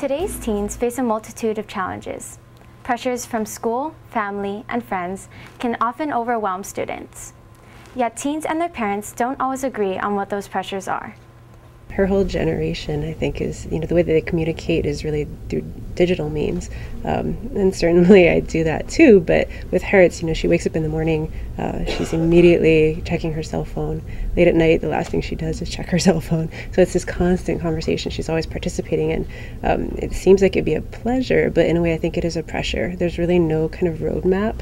Today's teens face a multitude of challenges. Pressures from school, family, and friends can often overwhelm students. Yet teens and their parents don't always agree on what those pressures are. Her whole generation, I think, is, the way that they communicate is really through digital means. And certainly I do that too, but with her, it's, she wakes up in the morning, she's immediately checking her cell phone. Late at night, the last thing she does is check her cell phone. So it's this constant conversation she's always participating in. It seems like it'd be a pleasure, but in a way I think it is a pressure. There's really no kind of roadmap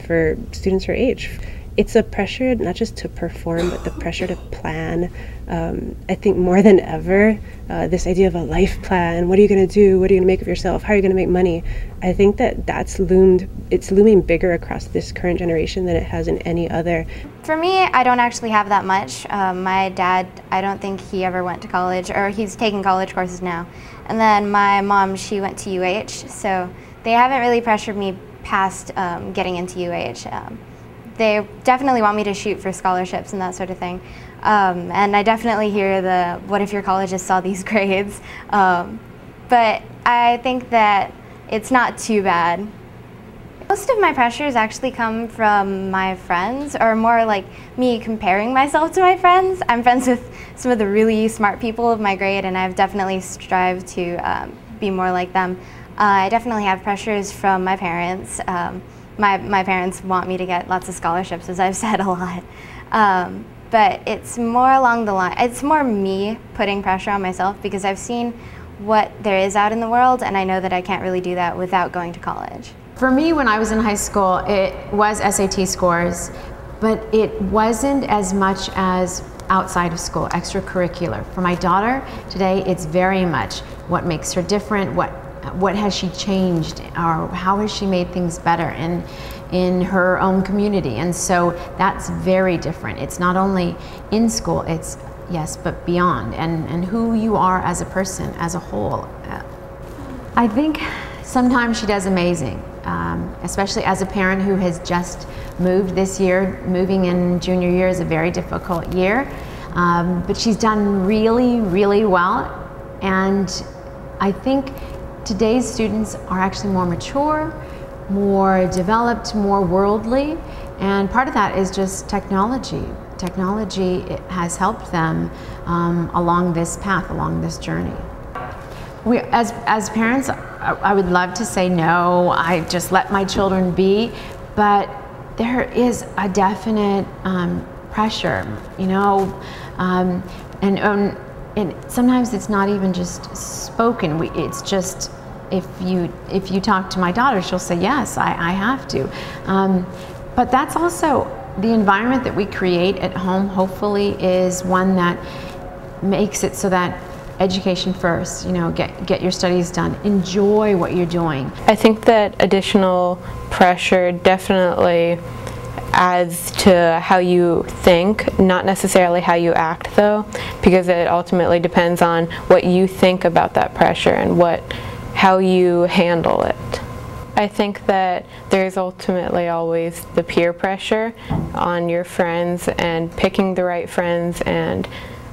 for students her age. It's a pressure not just to perform, but the pressure to plan. I think more than ever, this idea of a life plan, what are you going to do? What are you going to make of yourself? How are you going to make money? I think it's looming bigger across this current generation than it has in any other. For me, I don't actually have that much. My dad, I don't think he ever went to college, or he's taking college courses now. And then my mom, she went to UH, so they haven't really pressured me past getting into UH. They definitely want me to shoot for scholarships and that sort of thing. And I definitely hear the, what if your colleges saw these grades? But I think that it's not too bad. Most of my pressures actually come from my friends, or more like me comparing myself to my friends. I'm friends with some of the really smart people of my grade, and I've definitely strived to be more like them. I definitely have pressures from my parents. My parents want me to get lots of scholarships, as I've said a lot. But it's more along the line, it's more me putting pressure on myself because I've seen what there is out in the world, and I know that I can't really do that without going to college. For me, when I was in high school, it was SAT scores, but it wasn't as much as outside of school, extracurricular. For my daughter today, it's very much what makes her different, what has she changed, or how has she made things better in her own community. And so that's very different. It's not only in school, it's yes, but beyond, and who you are as a person, as a whole. I think sometimes she does amazing, especially as a parent who has just moved this year. Moving in junior year is a very difficult year, but she's done really, really well. And I think today's students are actually more mature, more developed, more worldly, and part of that is just technology. Technology has helped them along this path, along this journey. As parents, I would love to say no, I just let my children be, but there is a definite pressure, and sometimes it's not even just spoken. It's just, if you talk to my daughter, she'll say, yes, I have to. But that's also the environment that we create at home, hopefully, is one that makes it so that education first, get your studies done, enjoy what you're doing. I think that additional pressure definitely adds to how you think, not necessarily how you act though, because it ultimately depends on what you think about that pressure and how you handle it. I think that there's ultimately always the peer pressure on your friends and picking the right friends, and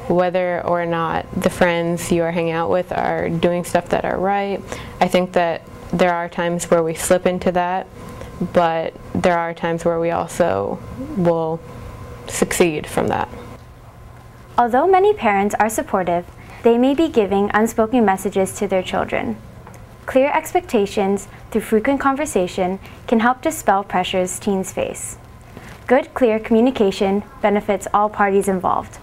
whether or not the friends you are hanging out with are doing stuff that are right. I think that there are times where we slip into that, but there are times where we also will succeed from that. Although many parents are supportive, they may be giving unspoken messages to their children. Clear expectations through frequent conversation can help dispel pressures teens face. Good, clear communication benefits all parties involved.